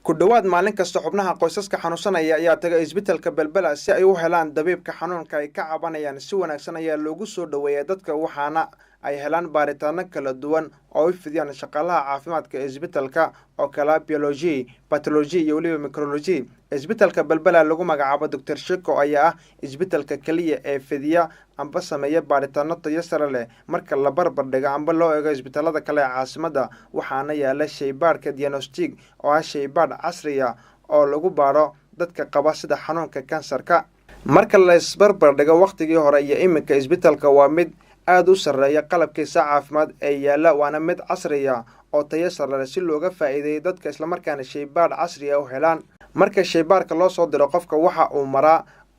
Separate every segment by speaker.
Speaker 1: ku dhawaad maalin kasta xubnaha qoysaska xanuunsanaya ayaa tagay isbitaalka Balbala si ay u helaan dabiibka xanuunka ay ka cabanayaan. Si wanaagsan ayaa loogu soo dhaweeyay dadka, waxaana ay helaan baaritaano kala duwan oo ay fidiyaan shaqaalaha caafimaadka ee isbitaalka oo kala biology, pathology iyo waliba microbiology. Isbitaalka Balbala lagu magacaabo Dr. Shiko ayaa ah isbitaalka kaliya ee fidiya amba sameeya baaritaano tayo sare leh marka la barbar dhigo amba loo eego isbitaalada kale ee caasimadda. Waxaana yaala shaybaarka diagnostic oo ah shaybaadh casri ah oo lagu baaro dadka qaba sida xanuunka kansarka. Marka la isbarbar dhigo waqtigii hore iyo iminka, isbitaalka waa mid aad u sareeya qalabkiisa caafimaad ee yaala, waana mid casri ah oo tayo sare leh si looga faa'iideeyo dadka isla markaana shaybaadh casri ah u helaan. Marka shaybaarka loo soo diro qofka, waxa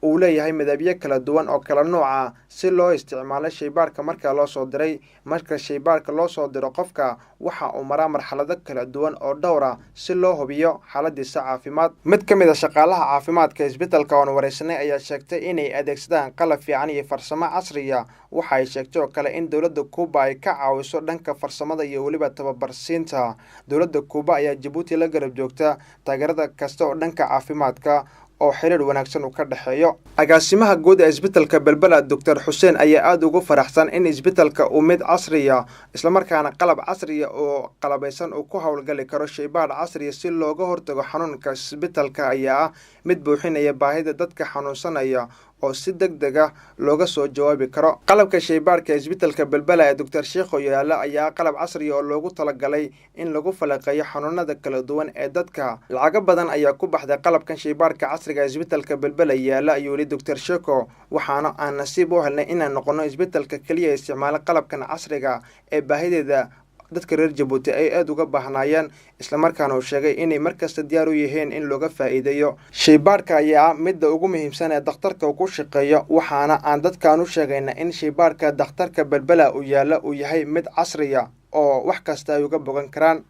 Speaker 1: uu leeyahay midabyo kala duwan oo kala nooc ah si loo isticmaalo shaybaarka marka loo soo diray. Marka shaybaarka loo soo diro qofka, waxa uu maraa marxalado kala duwan oo dhowr ah si loo hubiyo xaaladiisa caafimaad. Mid ka mid ah shaqaalaha caafimaadka isbitaalka oo wareysanay ayaa sheegtay inay adeegsadaan qalab fiican iyo farsamo casri ah. Waxa ay sheegtay oo kale in dowladda Kuuba ay ka caawiso dhanka farsamada iyo waliba tababarsiinta. Dowladda Kuuba ayaa Djibouti la garab joogta taageerada kasta oo dhanka caafimaadka oo xiriir wanaagsan uu ka dhaxeeyo. Agaasimaha guud ee isbitaalka Balbala Dr. Xuseen ayaa aad ugu faraxsan in isbitaalka uu mid casri ah isla markaana qalab casri ah oo qalabaysan uu ku hawlgali karo shaybaadh casri ah si looga hortago xanuunka. Isbitaalka ayaa ah mid buuxinaya baahida dadka xanuunsanaya oo si degdeg ah looga soo jawaabi karo. Qalabka shaybaarka ee isbitaalka Balbala ee Dr. Shiko yaala ayaa qalab casri ah oo loogu talagalay in lagu falaqeeyo xanuunada kala duwan ee dadka. Lacag badan ayaa ku baxday qalabkan shaybaarka casriga ee isbitaalka Balbala yaala, ayuu yiri Dr. Shiko. Waxaana aan nasiib u helnay inaan noqono isbitaalka kaliya ee isticmaala qalabkan casriga ee baahideeda dadka reer Djibouti ay aad uga baahnayeen, isla markaana uu sheegay inay markasta diyaar u yihiin in looga faa'iideeyo. Shaybaarka ayaa midda ugu muhiimsan ee dhakhtarka ku shaqeeyo, waxaana aan dadkaan u sheegaynaa in shaybaarka dhakhtarka Balbala uu yaala uu yahay mid casri ah oo wax kasta ay uga bogan karaan.